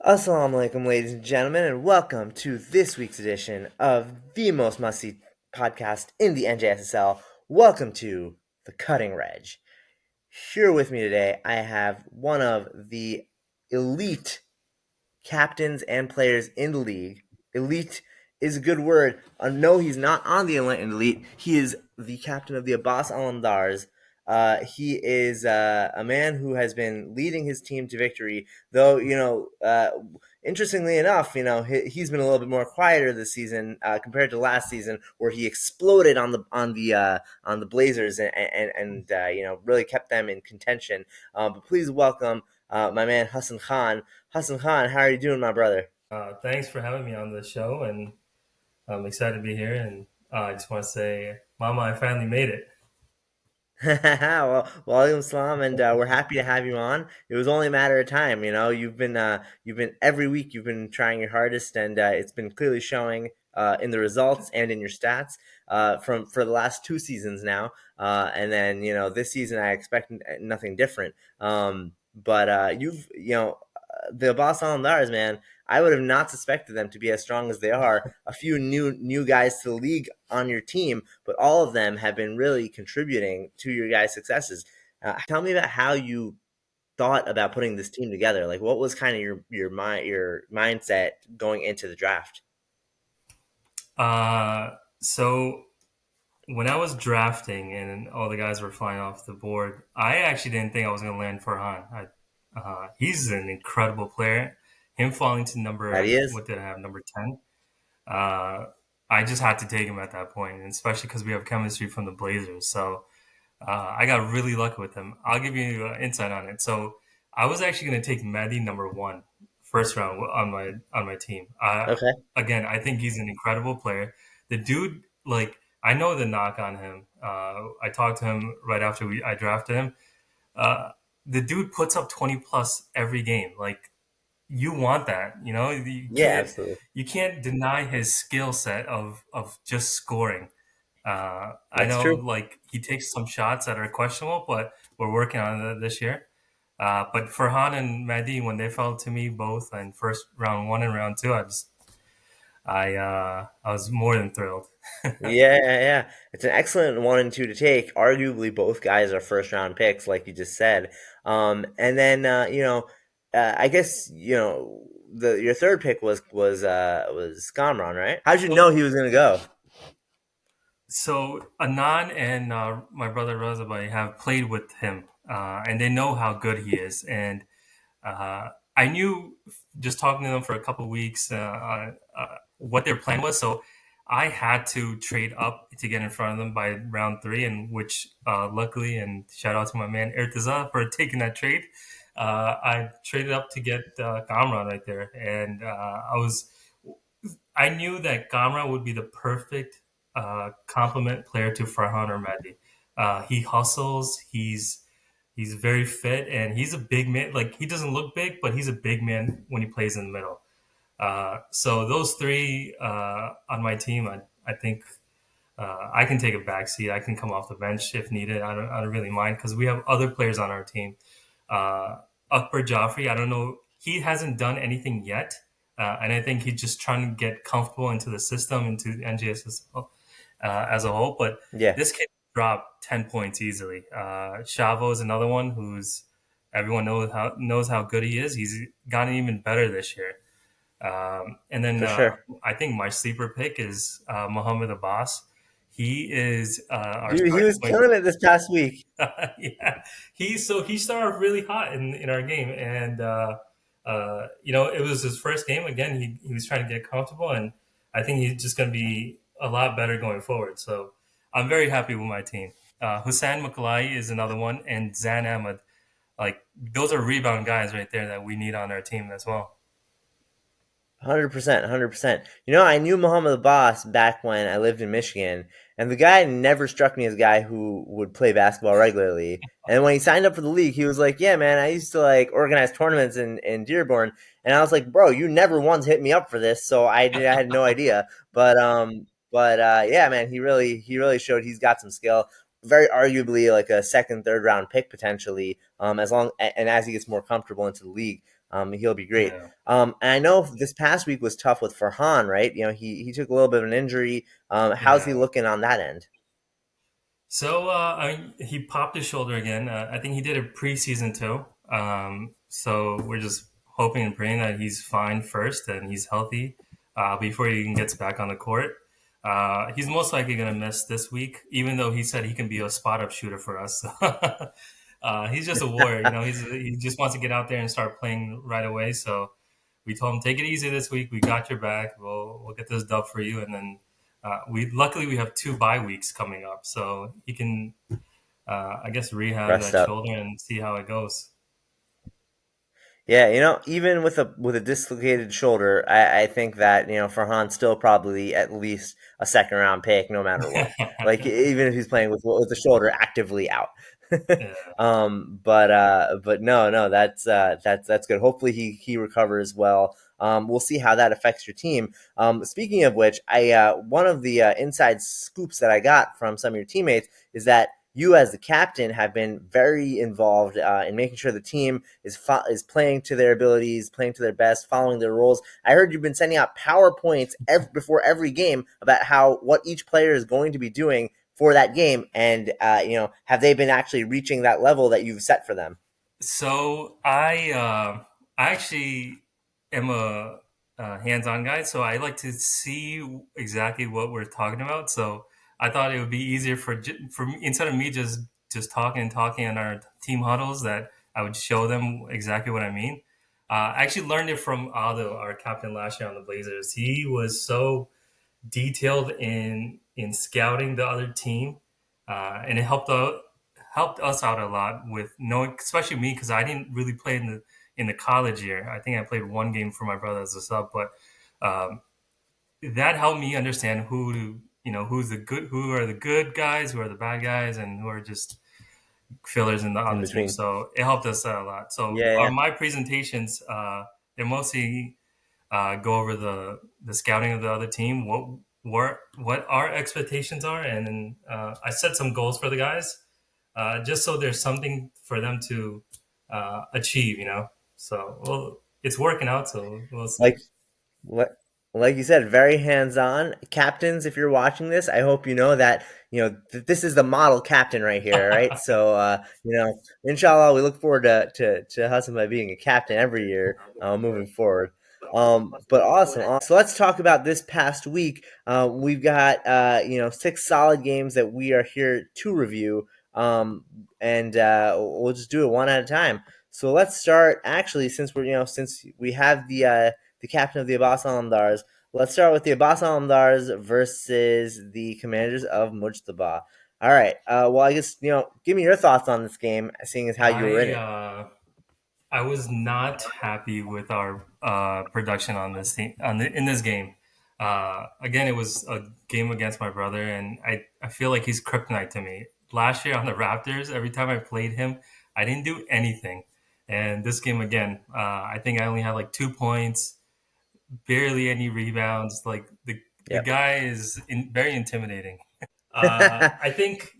Assalamu alaikum, ladies and gentlemen, and welcome to this week's edition of the most must-see podcast in the NJSSL. Welcome to the Cutting Redge. Here with me today, I have one of the elite captains and players in the league. Elite is a good word. No, he's not on the elite. He is the captain of the Abbas Alamdars. He is a man who has been leading his team to victory. Though, interestingly enough, he's been a little bit more quieter this season compared to last season, where he exploded on the Blazers and really kept them in contention. But please welcome my man Hassan Khan. Hassan Khan, how are you doing, my brother? Thanks for having me on the show, and I'm excited to be here. And I just want to say, Mama, I finally made it. Well, walaikum salam, and we're happy to have you on. It was only a matter of time. You've been every week. You've been trying your hardest, and it's been clearly showing in the results and in your stats from for the last two seasons now. And then this season, I expect nothing different. But the Abbas Alamdars, man, I would have not suspected them to be as strong as they are. A few new guys to the league on your team, but all of them have been really contributing to your guys' successes. Tell me about how you thought about putting this team together. Like, what was kind of your mindset going into the draft? So when I was drafting and all the guys were flying off the board, I actually didn't think I was going to land Farhan. He's an incredible player. Him falling to That he is. what did I have, number 10? Uh, I just had to take him at that point, and especially because we have chemistry from the Blazers. So I got really lucky with him. I'll give you insight on it. So I was actually going to take Mehdi number one, first round on my team. Okay. Again, I think he's an incredible player. The dude, like, I know the knock on him. I talked to him right after I drafted him. Uh, the dude puts up 20 plus every game. Like, you want that, Yeah, absolutely. you can't deny his skill set of just scoring. I That's know, true. like, he takes some shots that are questionable, but we're working on it this year. But Farhan and Mehdi, when they fell to me both in first round one and round two, I was more than thrilled. Yeah. It's an excellent one and two to take. Arguably, both guys are first round picks, like you just said. And then I guess the your third pick was Scamron, right? How'd you know So, he was gonna go? so Anan and my brother Razabai have played with him, and they know how good he is. And I knew just talking to them for a couple of weeks what their plan was. So I had to trade up to get in front of them by round three, and which luckily, and shout out to my man Ertaza for taking that trade. I traded up to get Kamran right there, and I knew that Kamran would be the perfect complement player to Farhan or Mehdi. He hustles. He's very fit, and he's a big man. Like, he doesn't look big, but he's a big man when he plays in the middle. So those three on my team, I think I can take a back seat. I can come off the bench if needed. I don't really mind because we have other players on our team. Akbar Joffrey, I don't know. He hasn't done anything yet. And I think he's just trying to get comfortable into the system, into NJSSL as a whole. But Yeah, this kid dropped 10 points easily. Shavo is another one who's everyone knows how good he is. He's gotten even better this year. And then for sure. I think my sleeper pick is Mohammed Abbas. He is our He starting was point. killing it this past week. Yeah, he started off really hot in our game, and it was his first game. Again, he was trying to get comfortable, and I think he's just going to be a lot better going forward. So I'm very happy with my team. Hussein Makalai is another one, and Zan Ahmed. Like, those are rebound guys right there that we need on our team as well. 100%, 100%. I knew Muhammad Abbas back when I lived in Michigan, and the guy never struck me as a guy who would play basketball regularly. And when he signed up for the league, he was like, "Yeah, man, I used to like organize tournaments in Dearborn." And I was like, "Bro, you never once hit me up for this," so I had no idea. But yeah, man, he really showed he's got some skill. very arguably like a second, third round pick potentially. As long and as he gets more comfortable into the league, he'll be great. Yeah, And I know this past week was tough with Farhan, right? He took a little bit of an injury. How's he yeah. looking on that end? So he popped his shoulder again. I think he did a preseason too. So we're just hoping and praying that he's fine first and he's healthy before he even gets back on the court. He's most likely going to miss this week, even though he said he can be a spot up shooter for us. He's just a warrior, he just wants to get out there and start playing right away. So we told him, take it easy this week. We got your back. We'll get this dub for you, and then we luckily we have 2 bye weeks coming up, so he can I guess rehab Rest that up. shoulder and see how it goes. Yeah, even with a dislocated shoulder, I think that Farhan's still probably at least a second round pick, no matter what. Like even if he's playing with the shoulder actively out. Yeah. But no, that's good. Hopefully he recovers well. We'll see how that affects your team. Speaking of which, I one of the inside scoops that I got from some of your teammates is that you, as the captain, have been very involved in making sure the team is playing to their abilities, playing to their best, following their roles. I heard you've been sending out PowerPoints before every game about what each player is going to be doing for that game, and have they been actually reaching that level that you've set for them? So I actually am a hands-on guy, so I like to see exactly what we're talking about. So I thought it would be easier for me, instead of me just talking and talking in our team huddles, that I would show them exactly what I mean. I actually learned it from Aldo, our captain last year on the Blazers. He was so detailed in scouting the other team, and it helped us out a lot with knowing, especially me, because I didn't really play in the college year. I think I played one game for my brother as a sub, but um, that helped me understand who are the good guys, who are the bad guys, and who are just fillers on In the team. between. So it helped us out a lot. So Yeah, yeah. on my presentations, they're mostly go over the scouting of the other team, what our expectations are, and then I set some goals for the guys, just so there's something for them to achieve. So well, it's working out. So we'll see. Like Like, like you said, very hands-on. Captains, if you're watching this, I hope you know that this is the model captain right here, right? So inshallah, we look forward to Hassan being a captain every year moving forward. But awesome. So let's talk about this past week. We've got 6 solid games that we are here to review, and we'll just do it one at a time. So let's start. Actually, since we have the captain of the Abbas Alamdars. Let's start with the Abbas Alamdars versus the Commanders of Mujtaba. All right. Well, I guess give me your thoughts on this game, seeing as how you were in I it. uh, I was not happy with our production on this thing in this game. Again, it was a game against my brother, and I feel like he's kryptonite to me. Last year on the Raptors, every time I played him, I didn't do anything. And this game again, I think I only had like 2 points, barely any rebounds. Like the Yep. guy is very intimidating. I think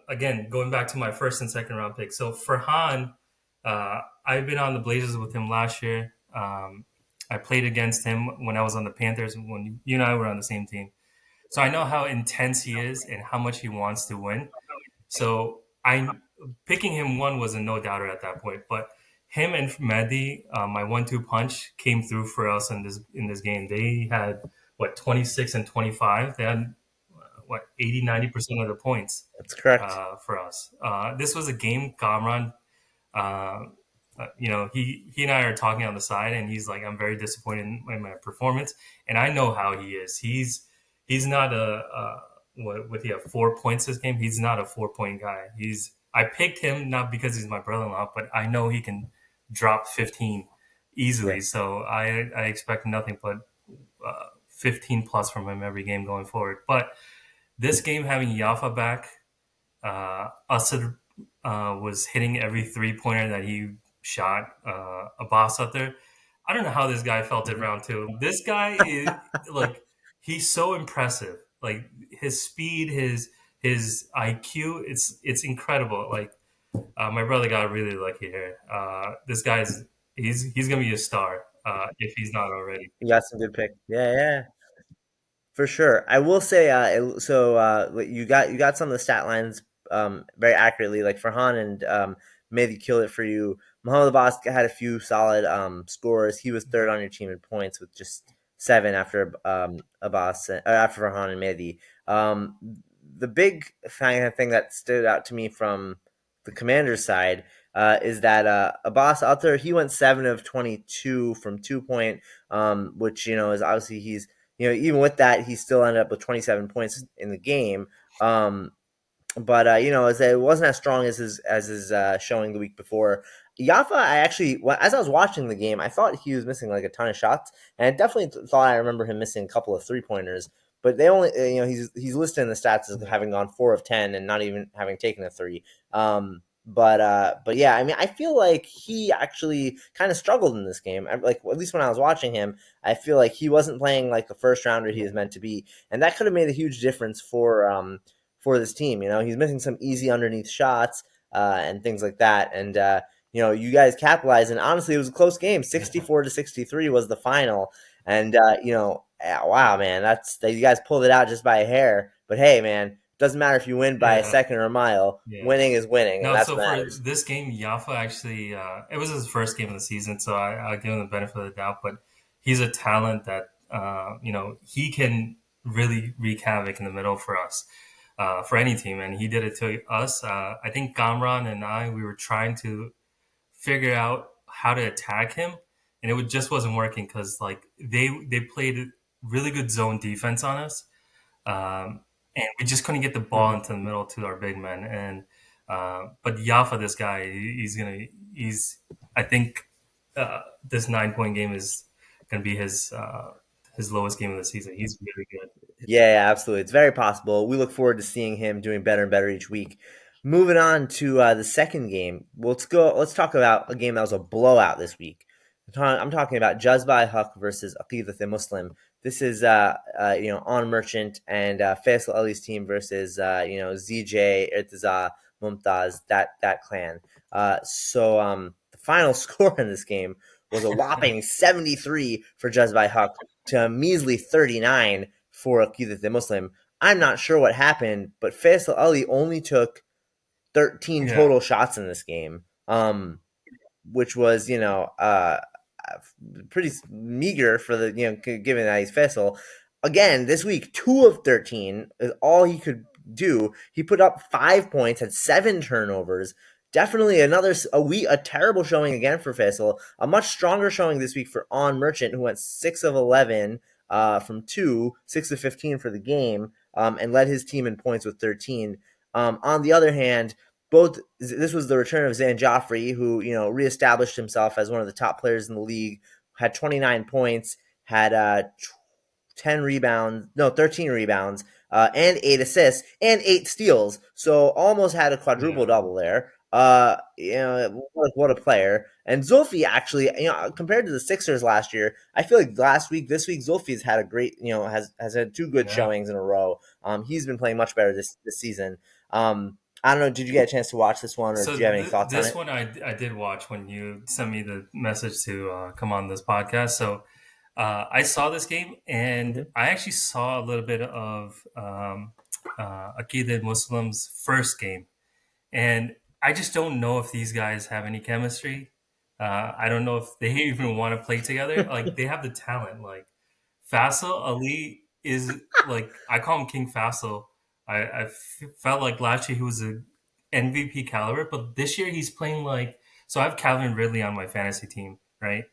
again, going back to my first and second round pick. So Farhan, I've been on the Blazers with him last year. I played against him when I was on the Panthers when you and I were on the same team. So I know how intense he is and how much he wants to win. So I picking him one was a no doubter at that point. But him and Mehdi, my 1-2 punch came through for us in this game. They had 26 and 25. They had 80-90% of the points That's correct. for us. This was a game Kamran, uh, he and I are talking on the side, and he's like, I'm very disappointed in my performance, and I know how he is. He's not what he have 4 points this game. He's not a 4 point guy. I picked him not because he's my brother-in-law, but I know he can drop 15 Yeah. easily. So I expect nothing but 15 plus from him every game going forward. But this game having Yafa back, Asad was hitting every 3 pointer that he shot. Abbas out there. I don't know how this guy felt it Mhm. round two. This guy is like he's so impressive. Like his speed, his his IQ, it's incredible. Like my brother got really lucky here. This guy's he's gonna be a star if he's not already. You got some good picks. Yeah, yeah. For sure. I will say, you got some of the stat lines very accurately. Like Farhan and Mehdi killed it for you. Muhammad Abbas had a few solid scores. He was third on your team in points with just seven after after Farhan and Mehdi. Um, the big thing that stood out to me from the Commanders side is that Abbas out there, he went 7 of 22 from 2 point, which is obviously even with that, he still ended up with 27 points in the game. But it wasn't as strong as his showing the week before. Yafa, as I was watching the game, I thought he was missing like a ton of shots, and I definitely thought I remember him missing a couple of 3 pointers. But they only, he's listed in the stats as having gone 4 of 10 and not even having taken a three. But yeah, I mean, I feel like he actually kind of struggled in this game. Like at least when I was watching him, I feel like he wasn't playing like the first rounder he was meant to be, and that could have made a huge difference for this team. He's missing some easy underneath shots and things like that. And you guys capitalized. And honestly, it was a close game. 64-63 was the final. And wow, man, you guys pulled it out just by a hair. But hey, man, doesn't matter if you win by a Yeah, second or a mile. yeah. Winning is winning, and No, that's so what for matters. this game, Yafa actually, it was his first game of the season, so I'll give him the benefit of the doubt. But he's a talent that, he can really wreak havoc in the middle for us, for any team. And he did it to us. I think Gamran and we were trying to figure out how to attack him, and just wasn't working because like they played really good zone defense on us, and we just couldn't get the ball Mhm. into the middle to our big men. And but Yafa, this guy, he's I think this 9 point game is gonna be his lowest game of the season. He's really good. Yeah, yeah, absolutely. It's very possible. We look forward to seeing him doing better and better each week. Moving on to the second game, let's go. Let's talk about a game that was a blowout this week. I'm talking about Jazbai Huck versus Aqeedat and Muslim. This is On Merchant and Faisal Ali's team versus ZJ Irtiza Mumtaz, that clan. The final score in this game was a whopping 73 for Jazbai Huck to a measly 39 for Aqeedat the Muslim. I'm not sure what happened, but Faisal Ali only took 13 Yeah, total shots in this game, which was pretty meager for the given that he's Faisal. Again, this week 2 of 13 is all he could do. He put up 5 points, had 7 turnovers. Definitely a terrible showing again for Faisal. A much stronger showing this week for On Merchant, who went 6 of 11 from two, 6 of 15 for the game, and led his team in points with 13. On the other hand, this was the return of Zan Joffrey, who reestablished himself as one of the top players in the league. Had 29 points, had 13 rebounds, and 8 assists and 8 steals. So almost had a quadruple yeah, double there. What a player! And Zulfi actually, compared to the Sixers last year, I feel like this week, Zulfi's had a great, has had two good yeah. showings in a row. He's been playing much better this season. I don't know. Did you get a chance to watch this one, or do So you have any thoughts on this it? one I did watch when you sent me the message to come on this podcast. So I saw this game, and Hmm. I actually saw a little bit of Aqeedah Muslim's first game, and I just don't know if these guys have any chemistry. I don't know if they even want to play together. Like they have the talent. Like Faisal Ali is like I call him King Faisal. Felt like last year he was a MVP caliber, but this year he's playing like so. I have Calvin Ridley on my fantasy team, right?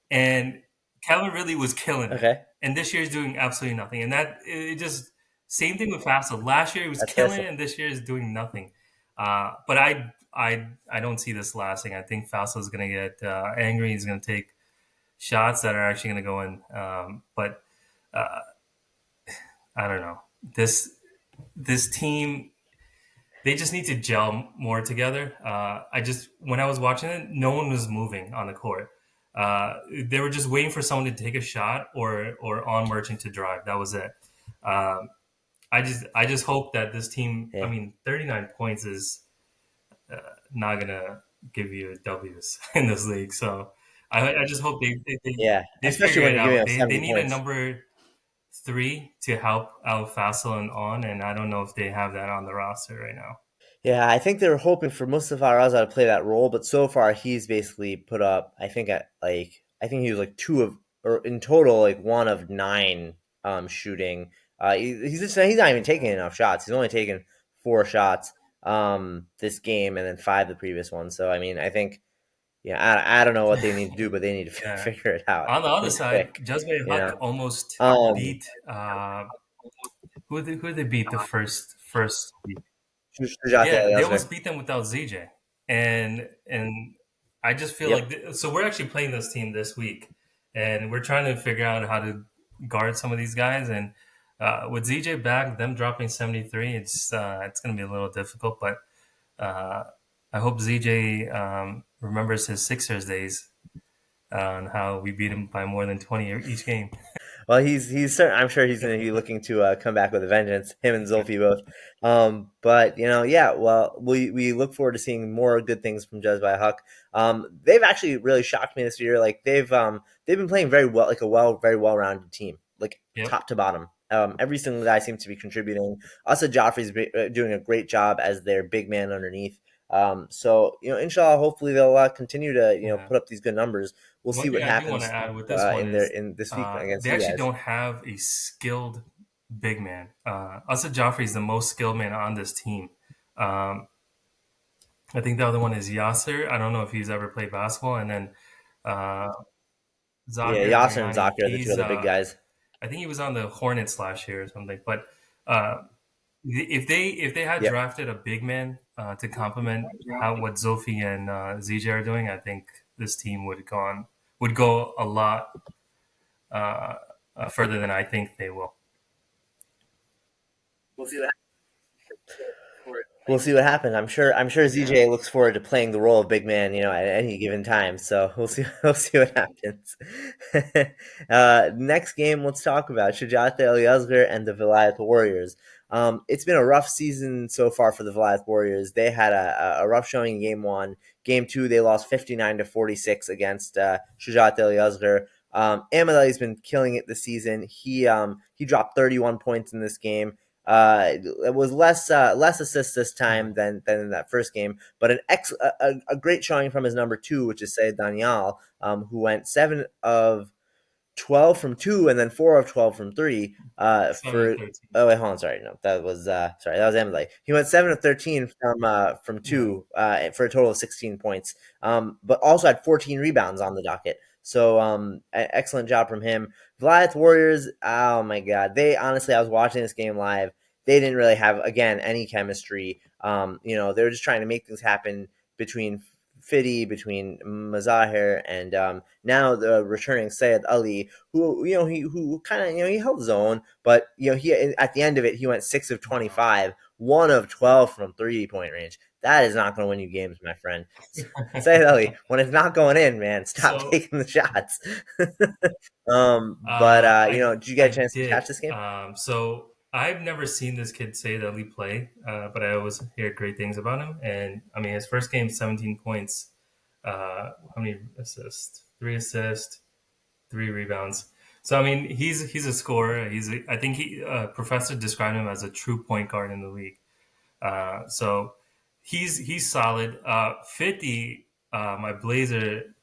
And Calvin Ridley was killing it, Okay, and this year he's doing absolutely nothing. And that it just same thing with Faisal. Last year he was that's killing it, Faisal. and this year is doing nothing. But I don't see this lasting. I think Faisal is going to get angry. He's going to take shots that are actually going to go in. But uh, I don't know. This team, they just need to gel more together. I just when I was watching it, no one was moving on the court. They were just waiting for someone to take a shot or on merchant to drive. That was it. Um, I just hope that this team. I Yeah, mean, 39 points is not gonna give you W's in this league. So I just hope yeah. they Especially figure when it you're giving out. up They 70 need a points. number 3 to help out Fassel and on, and I don't know if they have that on the roster right now. Yeah, I think they were hoping for Mustafa Raza to play that role, but so far he's basically put up. I think he was like two of, or in total like one of nine shooting. He's not even taking enough shots. He's only taken four shots this game and then five the previous one. So I mean, I think yeah, I don't know what they need to do, but they need to Yeah. figure it out On the other pretty side, quick. Jazba You Huck know, almost um, beat who they beat the first week. Shujate Yeah, they Yazgar. almost beat them without ZJ, and I just feel Yep. like so we're actually playing this team this week, and we're trying to figure out how to guard some of these guys. And with ZJ back, them dropping 73, it's going to be a little difficult. But uh, I hope ZJ remembers his Sixers days and how we beat him by more than 20 each game. Well, I'm sure he's going to be looking to come back with a vengeance. Him and Zulfi both. But yeah. Well, we look forward to seeing more good things from Jezbai Huck. They've actually really shocked me this year. Like they've been playing very well, like very well rounded team, like Yep. top to bottom. Every single guy seems to be contributing. Asa Joffrey's doing a great job as their big man underneath. So inshallah, hopefully they'll continue to Yeah. put up these good numbers. We'll see One what thing I do want to happens add with this one is in this week against they you actually guys. don't have a skilled big man. Asad Joffrey is the most skilled man on this team. Um, I think the other one is Yasser. I don't know if he's ever played basketball. And then uh, Yeah, Zager Yasser and Biryani. Zaki are the two other big guys. I think he was on the Hornets last year or something. But uh, if they had Yep. drafted a big man to complement how what Zofi and ZJ are doing, I think this team would go a lot uh, further than I think they will. We'll see what happens. I'm sure Yeah. ZJ looks forward to playing the role of big man, at any given time. So we'll see we'll see what happens. Next game, let's talk about Shujat El Yazgar and the Vilayat Warriors. It's been a rough season so far for the Vilayat Warriors. They had a rough showing in game one. Game two, they lost 59-46 against Shujat El Yazgar. Ahmed Ali's been killing it this season. He dropped 31 points in this game. It was less assists this Yeah. time than in that first game, but a great showing from his number two, which is Sayed Daniel, who went 7 of 12 from two, and then 4 of 12 from three. Seven and For 13. Oh wait, hold on, sorry, no, that was Emily. He went 7 of 13 from Yeah. two, for a total of 16 points. But also had 14 rebounds on the docket. So excellent job from him. Goliath Warriors, oh my god, they honestly, I was watching this game live. They didn't really have again any chemistry. They were just trying to make things happen between Fiddy, between Mazahir, and now the returning Sayed Ali, who who kind of he held his own, but he at the end of it he went 6 of 25, 1 of 12 from 3 point range. That is not going to win you games, my friend. Sayed Ali, when it's not going in, man, stop So taking the shots. But did you I get a chance to catch did. this game? So I've never seen this kid say that he play, but I always hear great things about him. And I mean, his first game, 17 points. How many assists? 3 assists, 3 rebounds. So I mean, he's a scorer. I think Professor described him as a true point guard in the league. So he's solid. 50, my Blazer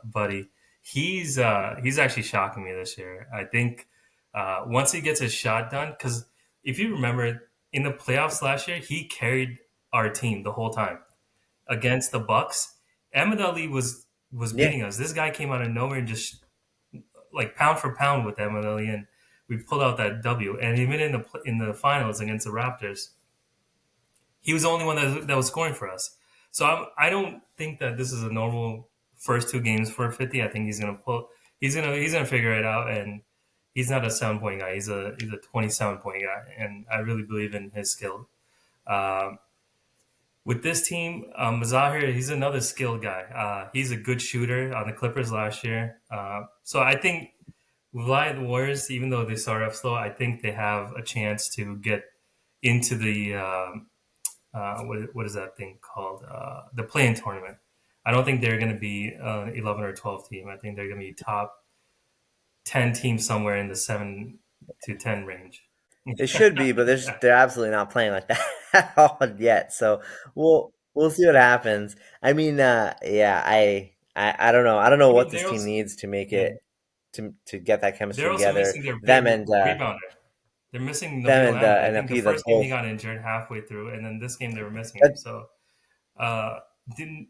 buddy, he's actually shocking me this year. I think once he gets his shot done, because if you remember in the playoffs last year, he carried our team the whole time against the Bucks. Ahmed Ali was Yeah, beating us. This guy came out of nowhere and just like pound for pound with Ahmed Ali, and we pulled out that W. And even in the finals against the Raptors, he was the only one that was scoring for us. So I don't think that this is a normal first two games for 50. I think he's gonna figure it out, and he's not a 7 point guy. He's a 27 point guy, and I really believe in his skill. Um, with this team, Mazahir, he's another skilled guy. He's a good shooter on the Clippers last year. So I think the Warriors, even though they start off slow, I think they have a chance to get into the what is that thing called? The play-in tournament. I don't think they're going to be 11 or 12 team. I think they're going to be top 10 team somewhere in the 7 to 10 range. They should be, but Yeah. they're absolutely not playing like that at all yet. So we'll see what happens. I mean, yeah, I don't know. I don't know I what mean, this team needs to make yeah, it to get that they're chemistry also together. missing their big Them and rebounder. They're missing Nabil Ahmed. I think the Aqeedat first game he both. got injured halfway through, and then this game they were missing him. That- So uh, didn't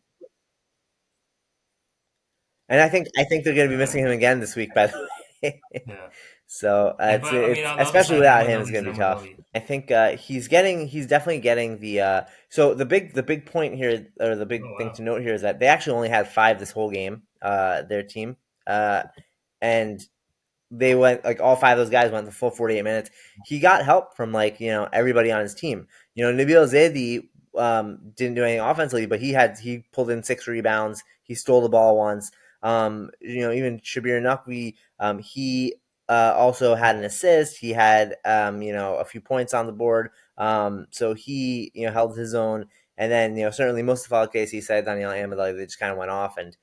And I think they're going to be uh, missing him again this week, by the way. yeah. So And it's but I mean, it's on the other especially side, without Ahmed him, it's Ali's going to be Ahmed tough. Ali. I think he's definitely getting the so the big point here, or the Oh big thing wow, to note here, is that they actually only had five this whole game, their team, and they went like all five of those guys went the full 48 minutes. He got help from like everybody on his team. Nabil Zaidi didn't do anything offensively, but he pulled in 6 rebounds. He stole the ball once. Even Shabir Naqvi, he also had an assist. He had a few points on the board. So he held his own. And then certainly Mustafa Al-Casey said Daniel Ahmed, they just kind of went off. And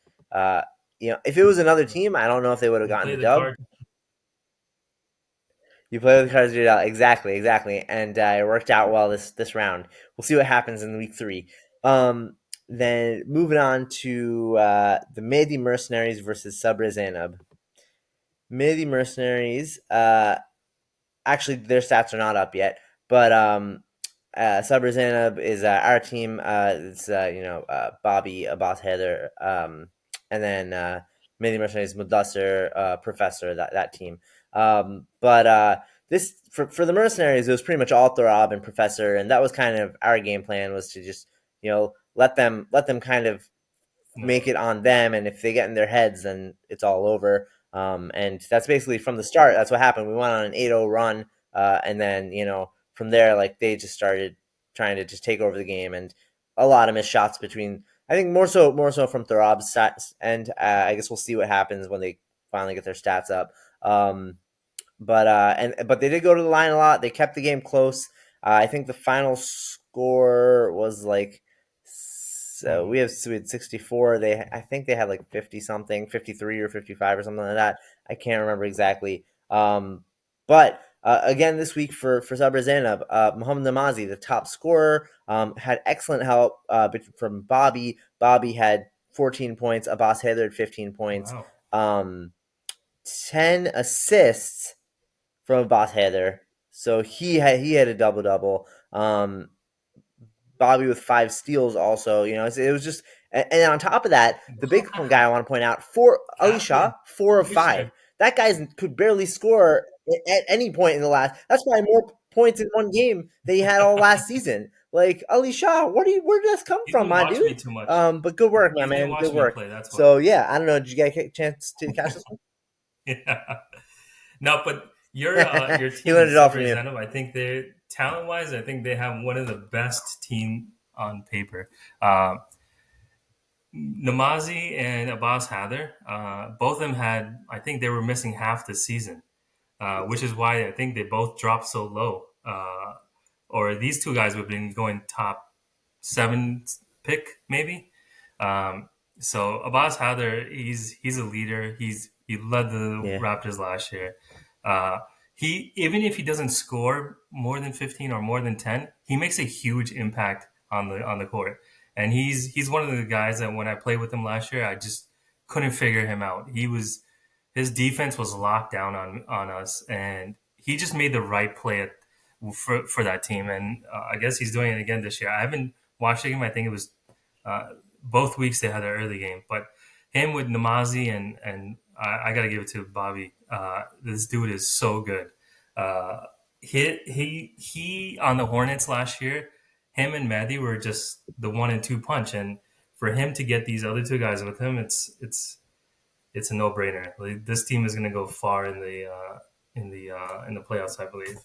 if it was another team, I don't know if they would have you gotten play the the dub. card. You play with the cards you out. Exactly, exactly. And it worked out well this round. We'll see what happens in week 3. Then moving on to the Mehdi Mercenaries versus Sabra Zainab. Mehdi Mercenaries, actually, their stats are not up yet, but Sabra Zainab is our team. It's Bobby, Abbas Heather, and then Mehdi Mercenaries, Mudassir, Professor. That team. But this for the Mercenaries, it was pretty much all Thorab and Professor, and that was kind of our game plan, was to just let them kind of make No, it on them, and if they get in their heads, then it's all over. And that's basically from the start. That's what happened. We went on an 8-0 run, and then from there, like they just started trying to just take over the game, and a lot of missed shots between. I think more so from Tharab's stats, and I guess we'll see what happens when they finally get their stats up. But they did go to the line a lot. They kept the game close. I think the final score was like, so mm, we had 64. I think they had like 50 something, 53 or 55 or something like that. I can't remember exactly. But again, this week for Sabra Zainab, Mohamed Namazi, the top scorer, had excellent help from Bobby. Bobby had 14 points. Abbas Haider had 15 points. wow. Um, 10 assists from Abbas Haider. So he had a double double. Bobby with 5 steals also. It was just, and on top of that, the big guy I want to point out, Ali Halfway, Shah, 4 of 5. Alicia, That guy could barely score at any point in the last. That's probably more points in one game than he had all last season. Like, Ali Shah, where did this come he's from, been my watching dude? me too much. But good work, my He's been man. Good watching me work. play. That's why. So yeah, I don't know. Did you get a chance to catch this one? Yeah. No, but your He team, learned it all from Sabres you. Zenov, I think they talent wise, I think they have one of the best team on paper. Uh, Namazi and Abbas Hather, both of them had, I think they were missing half the season, which is why I think they both dropped so low. Or these two guys would have been going top 7 pick maybe. Um, so Abbas Hather, he's a leader. He led the Yeah, Raptors last year. Uh, he even if he doesn't score more than 15 or more than 10, he makes a huge impact on the court. And he's one of the guys that when I played with him last year, I just couldn't figure him out. His defense was locked down on us, and he just made the right play for that team. And I guess he's doing it again this year. I haven't watched him. I think it was both weeks they had their early game, but him with Namazi and I got to give it to Bobby. This dude is so good. Uh, he on the Hornets last year. Him and Mehdi were just the 1 and 2 punch, and for him to get these other two guys with him, it's a no brainer. Like, this team is going to go far in the playoffs, I believe.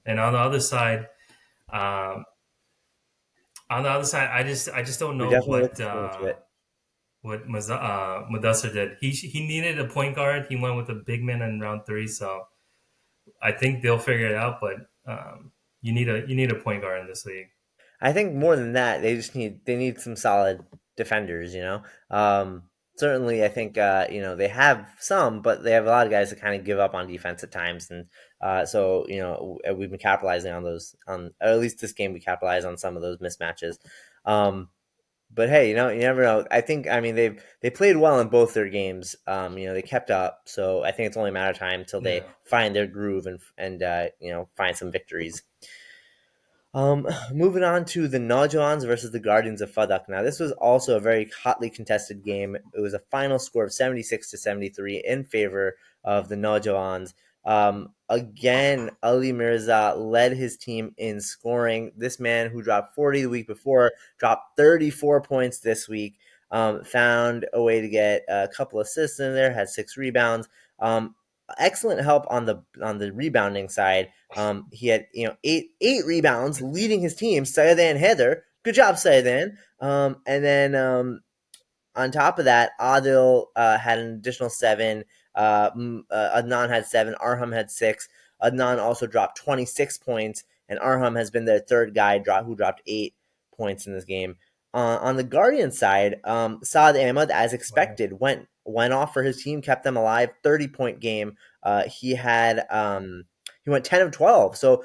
And um, on the other side, I just don't we're know definitely what looking forward to it. what Mudassar did. He needed a point guard. He went with a big man in round three, so I think they'll figure it out. But you need a point guard in this league. I think more than that, they need some solid defenders. Certainly, I think they have some, but they have a lot of guys that kind of give up on defense at times, and so we've been capitalizing on those. On or at least this game, we capitalized on some of those mismatches. Um, but hey, you never know. I mean, they played well in both their games. They kept up, so I think it's only a matter of time until they Yeah, find their groove and find some victories. Moving on to the Naujawans versus the Guardians of Fadak. Now, this was also a very hotly contested game. It was a final score of 76-73 in favor of the Naujawans. Again, Ali Mirza led his team in scoring. This man, who dropped 40 the week before, dropped 34 points this week. Found a way to get a couple assists in there, had 6 rebounds. Excellent help on the rebounding side. He had eight rebounds, leading his team. Sayadan Heather, good job, Sayadan. And then on top of that, Adil had an additional 7. Adnan had 7. Arham had 6. Adnan also dropped 26 points, and Arham has been their third guy who dropped 8 points in this game. On the Guardian side, Saad Ahmed, as wow. expected, went off for his team, kept them alive. 30-point game. He went 10 of 12, so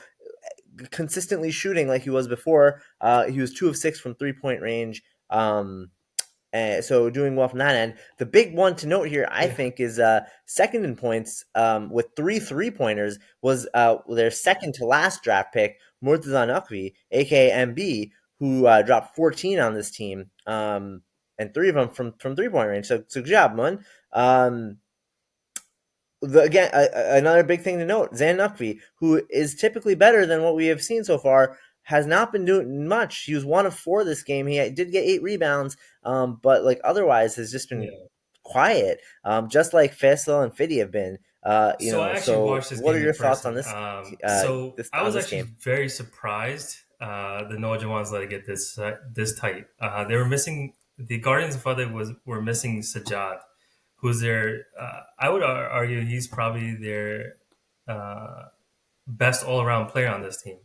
consistently shooting like he was before. He was 2 of 6 from 3-point range. So doing well from that end. The big one to note here, I Yeah, think, is second in points with 3 3-pointers was their second to last draft pick, Murtaza Naqvi, aka MB, who dropped 14 on this team, and 3 of them from 3-point range. So good job, man. Again, another big thing to note: Zan Naqvi, who is typically better than what we have seen so far, has not been doing much. He was 1 of 4 this game. He did get 8 rebounds, but like otherwise has just been yeah. quiet, just like Faisal and Fidi have been. So I actually So watched this what are game your in thoughts on person. this? So This I on was this actually game? very surprised the Naujawans let it get this tight. They were missing the Guardians of Father were missing Sajjad, who's their. I would argue he's probably their uh, best all around player on this team.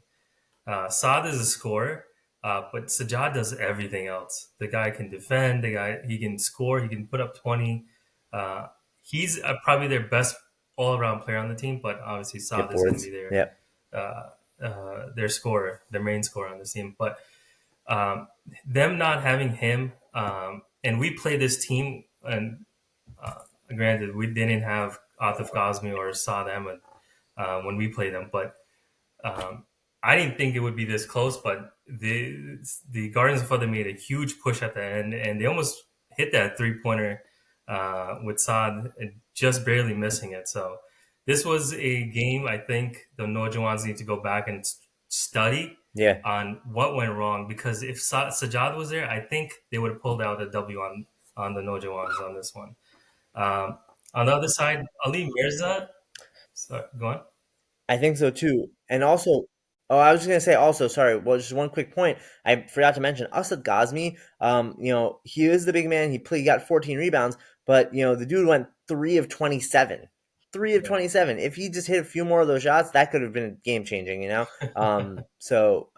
Saad is a scorer, but Sajjad does everything else. The guy can defend. The guy he can score. He can put up 20. Uh, he's probably their best all around player on the team. But obviously Get Saad is going to boards. be Yep. their scorer, their main scorer on this team. But um, them not having him, and we play this team, and granted we didn't have Atif Kazmi or Saad Ahmed when we played them, but um, I didn't think it would be this close, but the Guardians of Father made a huge push at the end, and they almost hit that 3 pointer with Saad just barely missing it. So this was a game I think the Naujawans need to go back and study Yeah. on what went wrong, because if Sajjad was there, I think they would have pulled out a W on the Naujawans on this one. Um, on the other side, Ali Mirza. Sorry, go on. I think so too. And also, oh, I was just gonna say also, sorry, well, just one quick point. I forgot to mention Asad Gazmi. He is the big man. He got 14 rebounds, but the dude went 3 of 27. Three of Yeah. 27. If he just hit a few more of those shots, that could have been game changing. Asad, So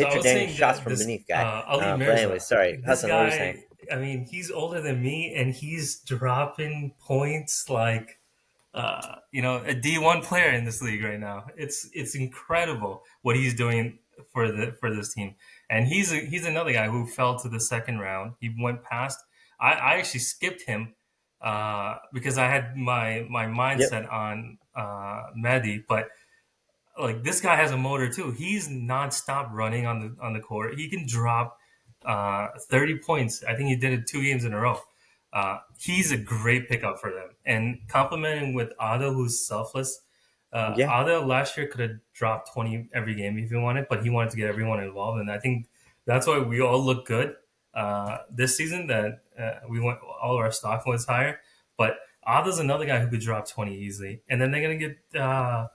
hit I your was dang saying shots that from this beneath, guy. Ali But anyways, Mirza, sorry, this Hassan, what were you saying? guy, I mean, he's older than me, and he's dropping points like a D1 player in this league right now. It's incredible what he's doing for this team, and he's another guy who fell to the second round. He went past. I actually skipped him because I had my Yep. mindset on Mehdi, but like this guy has a motor too. He's nonstop running on the court. He can drop 30 points. I think he did it 2 games in a row. He's a great pickup for them. And complimenting with Ada, who's selfless. Yeah. Ada last year could have dropped 20 every game if he wanted, but he wanted to get everyone involved. And I think that's why we all look good this season, that we went, all of our stock was higher. But Ada's another guy who could drop 20 easily. And then they're going to get uh,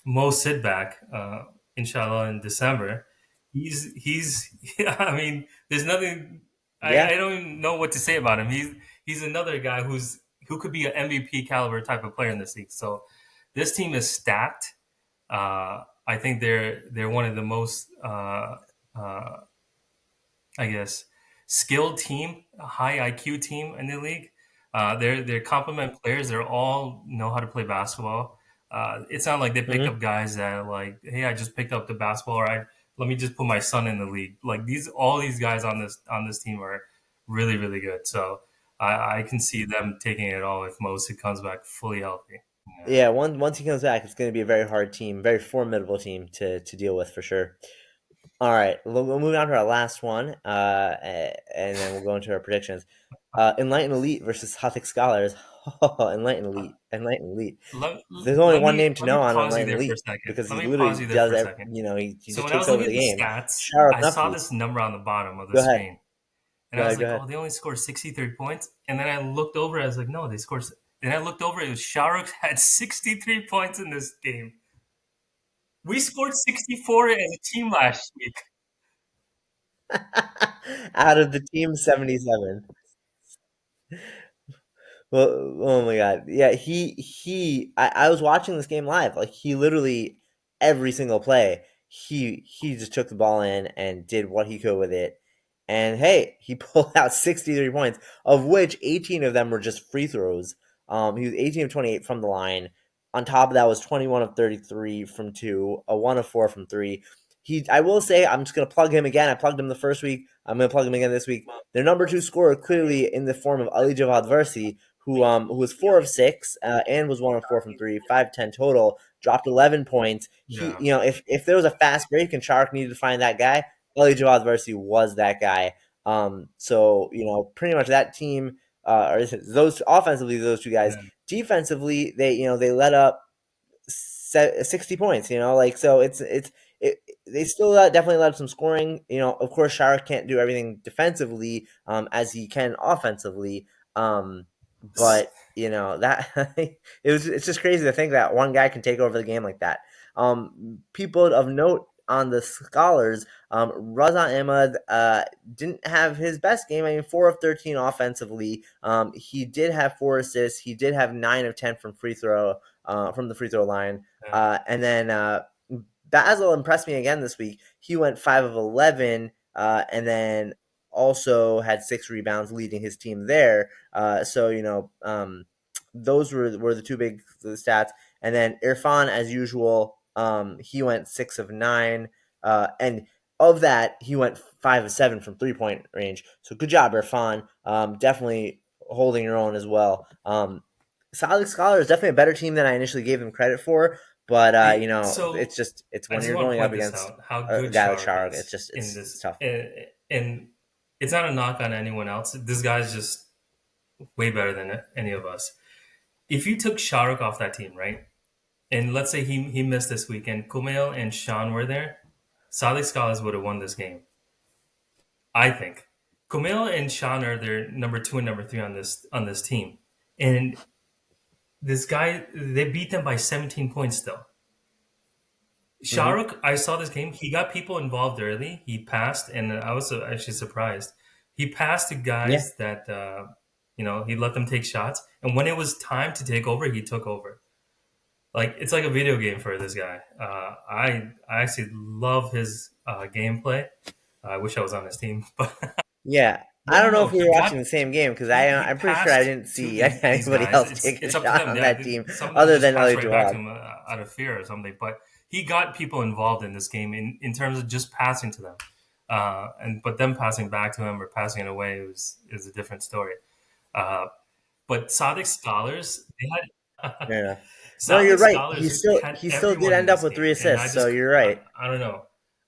Mo Sidback, inshallah, in December. He's I mean, there's nothing. I Yeah. don't even know what to say about him. He's another guy who could be an MVP caliber type of player in this league. So this team is stacked. I think they're one of the most uh, I guess skilled team, a high IQ team in the league. They're complement players. They're all know how to play basketball. It's not like they picked Hmm. up guys that like, hey, I just picked up the basketball, or let me just put my son in the league. Like all these guys on this team are really good. So I can see them taking it all if Mosley comes back fully healthy. Yeah. Yeah. Once he comes back, it's going to be a very hard team, very formidable team to deal with for sure. All right, we'll move on to our last one, and then we'll go into our predictions. Enlightened Elite versus Hothic Scholars. Enlightened Elite, Enlightened Elite. There's only one name to Let me know on pause you Enlightened there for a Elite second. because Let he me pause literally you there for does, a second. he So just when I takes was over looking the at the game. stats, Shahrukh I saw Naqvi. this number on the bottom of the Go ahead, screen, and I was like, go ahead. "Oh, they only scored 63 points." And then I looked over, I was like, "No, they scored." And I looked over, it was Shahrukh had 63 points in this game. We scored 64 as a team last week. Out of the team 77. Well, oh my God. Yeah, I was watching this game live. Like he literally every single play, he just took the ball in and did what he could with it. And hey, he pulled out 63 points, of which 18 of them were just free throws. He was 18 of 28 from the line. On top of that was 21 of 33 from two, a 1 of 4 from three. I will say, I'm just gonna plug him again. I plugged him the first week. I'm gonna plug him again this week. Their number two scorer, clearly in the form of Ali Javad Versi, who was 4 of 6 and was 1 of 4 from three, 5-10 total, dropped 11 points. He, Yeah. if there was a fast break and Shark needed to find that guy, Ali Jawad Versi was that guy. So pretty much that team, or those offensively, those two guys. Yeah. Defensively, they let up 60 points, like so they still definitely let up some scoring. Of course Shark can't do everything defensively as he can offensively. But that it's just crazy to think that one guy can take over the game like that. People of note on the Scholars, Raza Ahmad didn't have his best game. I mean, 4 of 13 offensively. He did have 4 assists. He did have 9 of 10 from the free throw line. Yeah. And then Basil impressed me again this week. He went 5 of 11, and then also had 6 rebounds, leading his team there. So those were the two big stats. And then Irfan, as usual, he went 6 of 9, and of that he went 5 of 7 from 3 point range. So good job, Irfan. Definitely holding your own as well. Solid Scholar is definitely a better team than I initially gave them credit for. But So it's I when just you're want to going up point this against out: how a good guy like Shark Shark, is in it's this, tough. and it's not a knock on anyone else. This guy's just way better than any of us. If you took Shahrukh off that team, right, and let's say he missed this weekend, Kumail and Sean were there, Sadiq Scholars would have won this game. I think Kumail and Sean are their number two and number three on this team, and this guy they beat them by 17 points still. Hmm. Shahrukh, I saw this game. He got people involved early. He passed, and I was actually surprised. He passed to Yeah, guys that he let them take shots, and when it was time to take over, he took over. Like it's like a video game for this guy. I actually love his gameplay. I wish I was on his team, but yeah. I no, no, don't know no. if we were watching the same game because He I'm pretty sure I passed didn't to see these anybody guys. else It's take a it's up to shot them. on Yeah, that team some of them other just than pass Ali right back to Jawad. him out of fear or something. But he got people involved in this game in terms of just passing to them, but them passing back to him or passing it away is a different story. Uh, but Sadiq Scholars, they had Fair enough. No, you're Sadiq right. Scholars He had still did everyone in end up this with three game, and assists, so you're right. I don't know.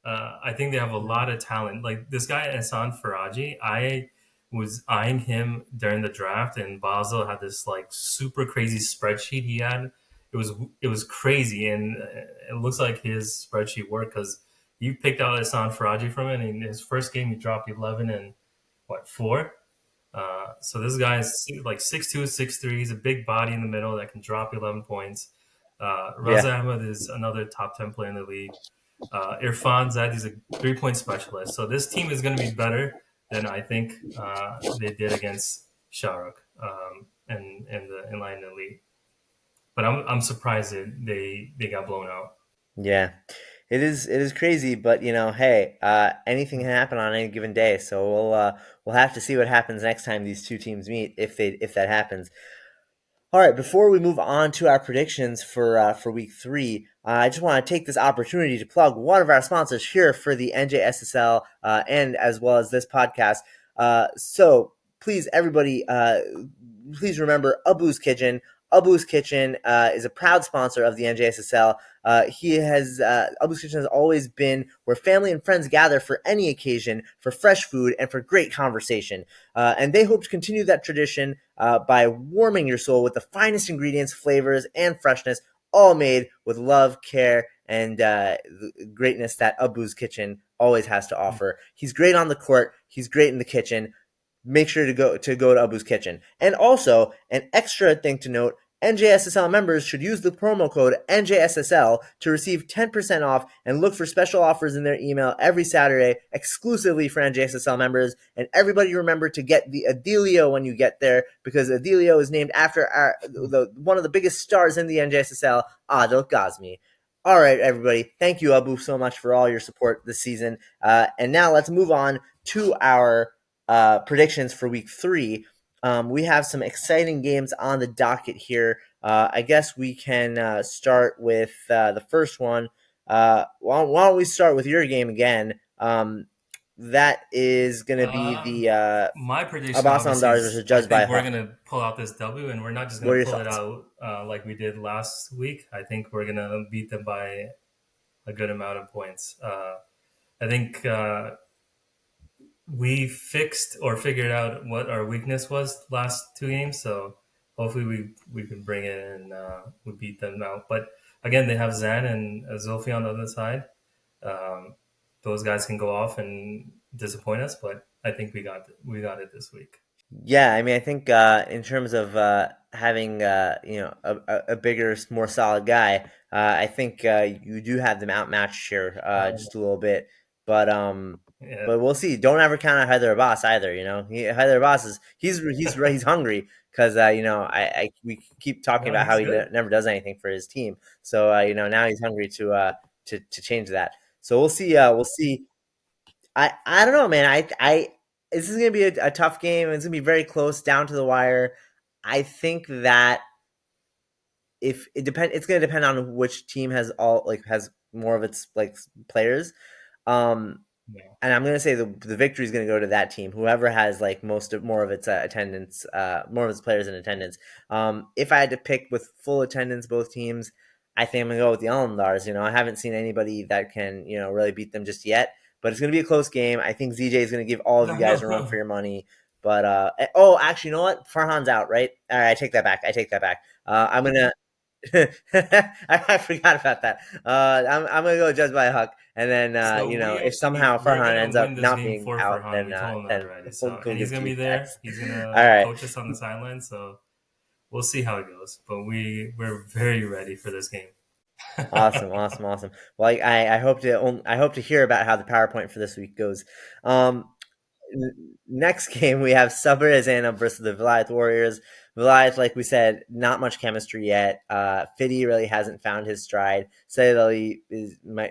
I think they have a lot of talent. Like this guy Hassan Faraji, I was eyeing him during the draft, and Basel had this like super crazy spreadsheet he had. It was it was crazy, and it looks like his spreadsheet worked because you picked out Hassan Faraji from it. And in his first game, he dropped 11 and what 4. So this guy is like 6'2", 6'3". He's a big body in the middle that can drop 11 points. Yeah. Raza Ahmed is another top 10 player in the league. Irfan Zaid is a 3-point specialist. So this team is going to be better than I think they did against Shahrukh and the inline elite. But I'm surprised that they got blown out. Yeah, it is crazy, but hey, anything can happen on any given day. So we'll have to see what happens next time these two teams meet, if that happens. All right, before we move on to our predictions for week three, I just want to take this opportunity to plug one of our sponsors here for the NJSSL and as well as this podcast. So please, everybody, please remember Abbus Kitchen. Abbus Kitchen is a proud sponsor of the NJSSL. Abbus Kitchen has always been where family and friends gather for any occasion, for fresh food and for great conversation. And they hope to continue that tradition by warming your soul with the finest ingredients, flavors, and freshness, all made with love, care, and the greatness that Abu's Kitchen always has to offer. He's great on the court. He's great in the kitchen. Make sure to go to Abu's Kitchen. And also, an extra thing to note, NJSSL members should use the promo code NJSSL to receive 10% off and look for special offers in their email every Saturday exclusively for NJSSL members. And everybody remember to get the Adeelio when you get there, because Adeelio is named after one of the biggest stars in the NJSSL, Adil Kazmi. All right, everybody. Thank you, Abu, so much for all your support this season. And now let's move on to our predictions for week three. We have some exciting games on the docket here. I guess we can start with the first one. Why don't we start with your game again? That is going to be the My prediction, Abbas obviously, Alamdars is versus I Judged by think we're Hawk. gonna pull out this W, and we're not just What are gonna your pull it thoughts? out like we did last week. I think we're gonna beat them by a good amount of points. I think we fixed or figured out what our weakness was last two games, so hopefully we can bring it and we beat them out. But again, they have Zan and Zolfi on the other side. Um, those guys can go off and disappoint us, but I think we got it this week. Yeah, I mean, I think in terms of having a bigger, more solid guy, I think you do have them outmatched here Um, just a little bit, but um, yeah, but we'll see. Don't ever count out Hyder Abbas either. Hyder Abbas is he's hungry because we keep talking no, about how he's he good. never does anything for his team. So now he's hungry to change that. So we'll see. We'll see. I don't know, man. I This is gonna be a tough game. It's gonna be very close, down to the wire. I think that if it's gonna depend on which team has more of its players. Um, Yeah, and I'm gonna say the victory is gonna go to that team, whoever has like more of its attendance, more of its players in attendance. If I had to pick with full attendance, both teams, I think I'm gonna go with the Alamdars. I haven't seen anybody that can really beat them just yet, but it's gonna be a close game. I think ZJ is gonna give all of no, you guys a run for no. your money. But oh, actually, you know what? Farhan's out, right? All right, I take that back. I take that back. I'm gonna. I forgot about that. I'm gonna go judged by Huck, and then So if somehow we're Farhan gonna ends win up this not game being for out, Farhan. then We told him that then already. we'll, So we'll and he's give to gonna you be there. guys. He's All gonna right, coach us on the sideline. So we'll see how it goes. But we're very ready for this game. awesome, awesome, awesome. Well, I hope to hear about how the PowerPoint for this week goes. Um, Next game we have Sabr Azana versus the Vilayat Warriors. Vilayat, like we said, not much chemistry yet. Fiddy really hasn't found his stride. Saeed Ali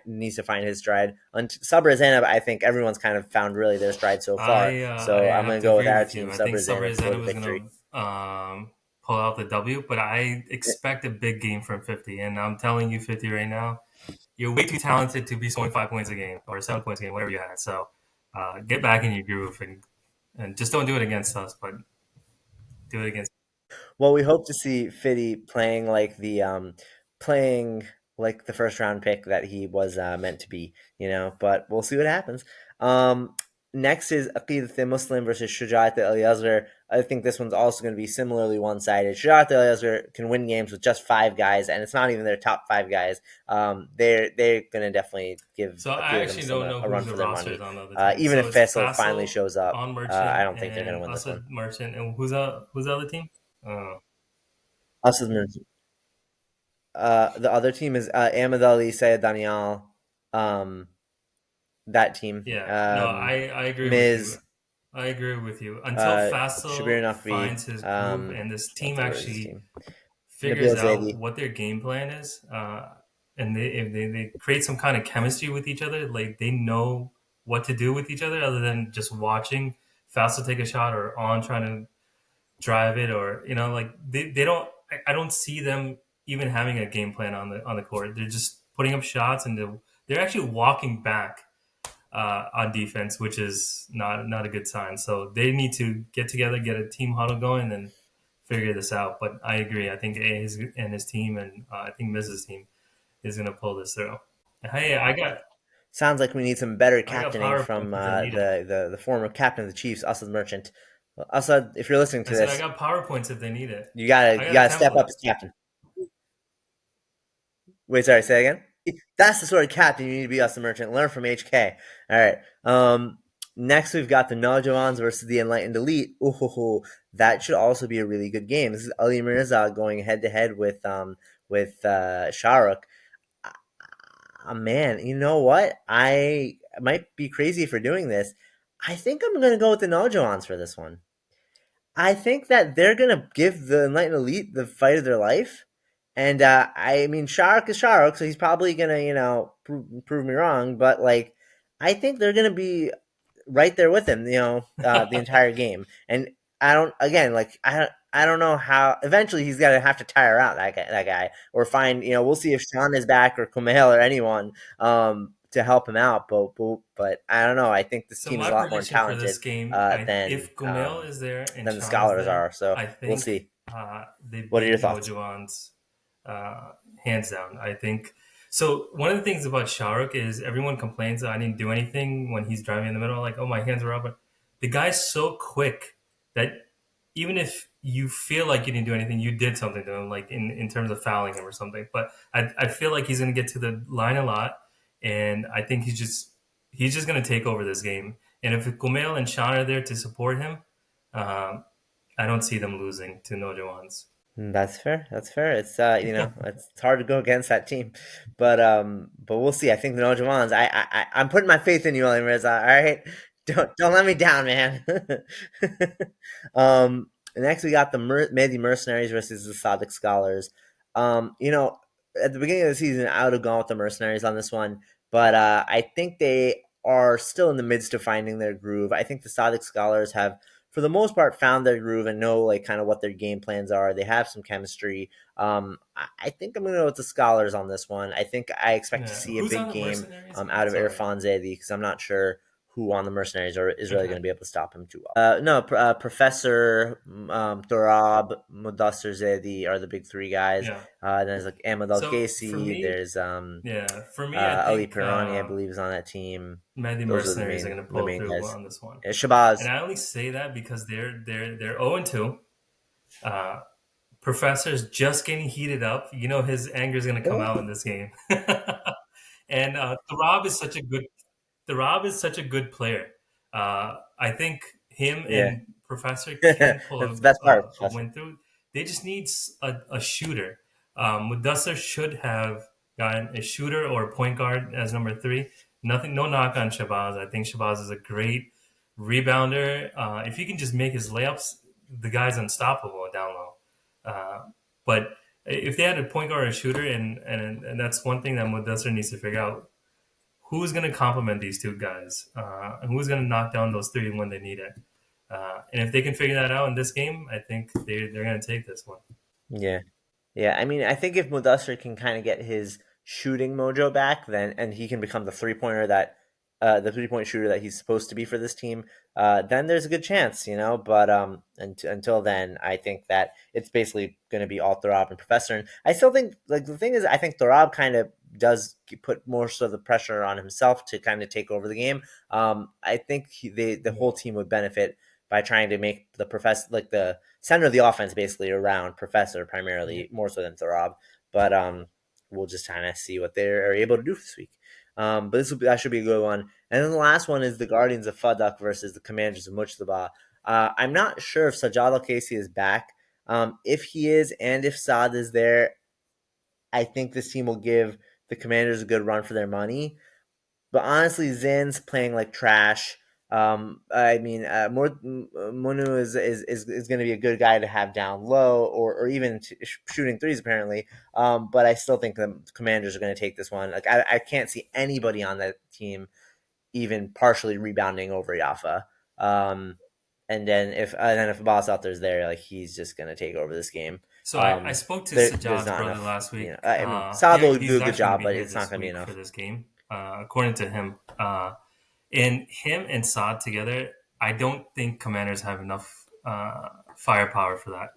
needs to find his stride. On Sabr Azana, I think everyone's kind of found really their stride so far. I So I'm have going to to go with agree our with team, you. I Sabr think Sabri Azana, for Zena the was victory. gonna pull out the W, but I expect a big game from 50. And I'm telling you, 50 right now, you're way too talented to be scoring 5 points a game or 7 points a game, whatever you had. So get back in your groove and just don't do it against us, but do it against. Well, we hope to see Fiddy playing like the first round pick that he was meant to be, but we'll see what happens. Next is Aqeedat and Muslim versus Shujaat al-Yazr. I think this one's also going to be similarly one-sided. Shujaat al-Yazr can win games with just five guys, and it's not even their top five guys. They're going to definitely give So I Aqeedat and actually Muslim don't know a who run the for their roster is money. on the other team. Even So if it's Faisal finally Faisal shows up, on I Merchant don't think they're going to and win this one. Asad Merchant. And who's the other team? Uh, Us the other team is Ahmed Ali, Sayed Daniel, that team. yeah, no, I agree with Miz. you. I agree with you. Until Shabir Faisal Naqvi, finds his groove and this team what's the word of his actually team? figures Nabil out Zaidi. what their game plan is, and if they create some kind of chemistry with each other, like they know what to do with each other, other than just watching Faisal take a shot or on trying to drive it, or like they don't. I don't see them even having a game plan on the court. They're just putting up shots, and they're actually walking back on defense, which is not a good sign. So they need to get together, get a team huddle going, and figure this out. But I agree. I think his team, and I think Mrs. team is going to pull this through. Hey, Sounds like we need some better I got captaining PowerPoints from if they need it. the former captain of the Chiefs, Asad Merchant. Asad, if you're listening I to said I this, got PowerPoints if they need it. you gotta I you got a gotta step up template. as captain. Wait, sorry, say again. That's the sort of captain you need to be, Asad Merchant. Learn from HK. All right. Next we've got the Naujawans versus the Enlightened Elite. Ooh, that should also be a really good game. This is Ali Mirza going head to head with Shahrukh. Man, you know what? I might be crazy for doing this. I think I'm going to go with the Naujawans for this one. I think that they're going to give the Enlightened Elite the fight of their life. And I mean, Shahrukh is Shahrukh, so he's probably going to, prove me wrong. But, like, I think they're going to be right there with him, the entire game. And I don't, again, like I don't know how. Eventually, he's gonna have to tire out that guy, or find, we'll see if Sean is back or Kumail or anyone to help him out. But I don't know. I think this So team is my a lot more prediction for talented this game, than if Gomel is there and the Sean is Scholars there, are. So I we'll think see. they What are your beat thoughts? Naujawans hands down. I think so. One of the things about Shahrukh is everyone complains that I didn't do anything when he's driving in the middle, like, oh, my hands were up. But the guy's so quick that even if you feel like you didn't do anything, you did something to him, like in terms of fouling him or something. But I feel like he's going to get to the line a lot, and I think he's just going to take over this game. And if Kumail and Sean are there to support him, um, I don't see them losing to Nojawans. That's fair. That's fair. It's it's hard to go against that team, but we'll see. I think the Naujawans. I'm putting my faith in you, Ali Mirza. All right, don't let me down, man. Next we got the Mehdi Mercenaries versus the Sadiq Scholars. At the beginning of the season, I would have gone with the Mercenaries on this one, but I think they are still in the midst of finding their groove. I think the Sadiq Scholars have, for the most part, found their groove and know, like, kind of what their game plans are. They have some chemistry. I think I'm going to go with the Scholars on this one. I think I expect to Yeah. see a Who's on big the game Mercenaries again? out of Sorry. Irfan Zaidi, because I'm not sure who on the Mercenaries is really Okay. going to be able to stop him too well. No, Professor, Turab, Mudassir Zaidi are the big three guys. Yeah. Then there's like Ahmed Al So for Qaisi. me, There's yeah, for me, I Ali think Pirani, I believe, is on that team. Mehdi Those are Mercenaries are going to the pull main through guys. on this one, Shabazz. and I only say that because they're 0-2. Uh, Professor's just getting heated up. You know his anger is going to come out in this game. And Rob is such a good player. I think him Yeah. and Professor can pull That's the best part, a Professor. win through. They just need a shooter. Mudassar should have gotten a shooter or a point guard as number three. Nothing, no knock on Shabazz. I think Shabazz is a great rebounder. If he can just make his layups, the guy's unstoppable down low. But if they had a point guard or a shooter, and that's one thing that Mudassar needs to figure out, who's going to complement these two guys, and who's going to knock down those three when they need it. And if they can figure that out in this game, I think they're going to take this one. Yeah. Yeah, I mean, I think if Mudassir can kind of get his shooting mojo back, then and he can become the 3 point shooter that he's supposed to be for this team, then there's a good chance, you know. But until then, I think that it's basically going to be all Thorab and Professor. And I still think, like, the thing is, I think Thorab kind of does put more so the pressure on himself to kind of take over the game. I think the Yeah. whole team would benefit by trying to make the professor, like, the center of the offense, basically around Professor Yeah. primarily, more so than Thorab. But we'll just kind of see what they're able to do this week. But that should be a good one. And then the last one is the Guardians of Fadak versus the Commanders of Mujtaba. I'm not sure if Sajjad Al Casey is back. If he is, and if Saad is there, I think this team will give the Commanders a good run for their money. But honestly, Zin's playing like trash. I mean, Monu is going to be a good guy to have down low, or even shooting threes apparently. But I still think the Commanders are going to take this one. Like I can't see anybody on that team even partially rebounding over Yafa. Um, and then if Abbas out there's there, like he's just going to take over this game. So I spoke to There's Sajad's not brother enough. last week. I mean, Saad will do He's a good actually going to job, be but here it's not this going to be week for enough. this game, according to him. And him and Saad together, I don't think Commanders have enough firepower for that.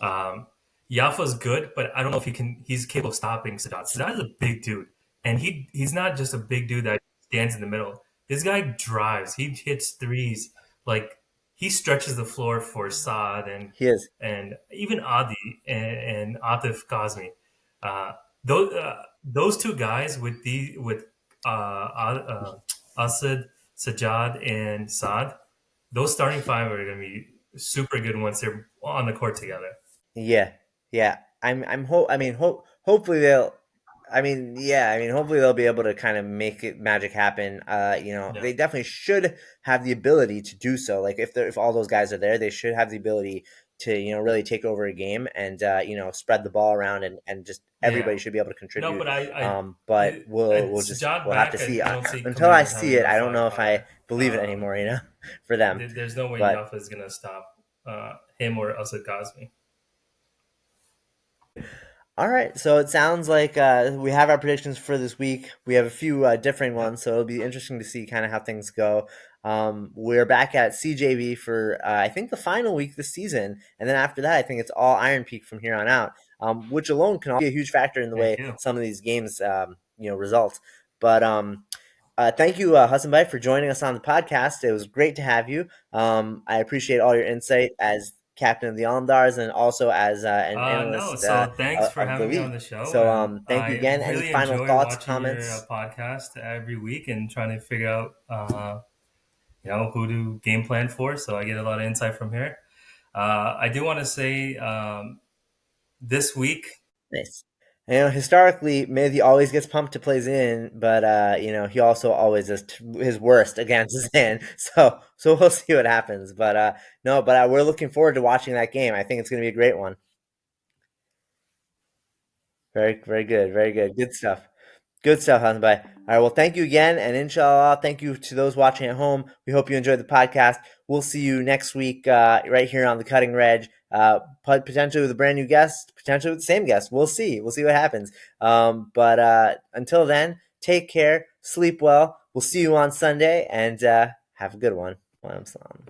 Um, Yafa's good, but I don't know if he's capable of stopping Sajad. Sajad is a big dude, and he's not just a big dude that stands in the middle. This guy drives. He hits threes. Like he stretches the floor for Saad He is. and even Adi and Atif Kazmi. Uh, those two guys with Asad, Sajad, and Saad, those starting five are going to be super good once they're on the court together. Yeah, yeah. I mean, hopefully they'll. I mean, yeah. I mean, hopefully they'll be able to kind of make it magic happen. Yeah, They definitely should have the ability to do so. Like if all those guys are there, they should have the ability to really take over a game and spread the ball around and just everybody yeah. should be able to No, contribute. but But Sajad we'll have to back. see. I don't see Until I Commanders having see it, I enough don't know if I firepower. believe it Um, anymore. For them, there's no way but Yafa is going to stop him or Asad Kazmi. all right, so it sounds like we have our predictions for this week. We have a few differing Yep. ones, so it'll be interesting to see kind of how things go. We're back at CJB for I think the final week this season, and then after that, I think it's all Iron Peak from here on out, which alone can also be a huge factor in the Thank way you. some of these games result. But thank you, Hassan Bhai, for joining us on the podcast. It was great to have you. I appreciate all your insight as captain of the Alamdars and also as an No, analyst so thanks for of the having me on league. the show, So and thank you I again. Any really final enjoy thoughts, watching your comments? podcast every week and trying to figure out, who to game plan for. So I get a lot of insight from here. I do want to say this week. Nice. Historically, Mizzy always gets pumped to plays in, but he also always does his worst against Zan. So we'll see what happens. But no, but we're looking forward to watching that game. I think it's going to be a great one. Very, very good. Very good. Good stuff. Good stuff, Hanbai. All right. Well, thank you again. And inshallah, thank you to those watching at home. We hope you enjoyed the podcast. We'll see you next week right here on the Cutting Redge. Potentially with a brand new guest, potentially with the same guest. We'll see. We'll see what happens. But until then, take care, sleep well. We'll see you on Sunday, and have a good one. Salam.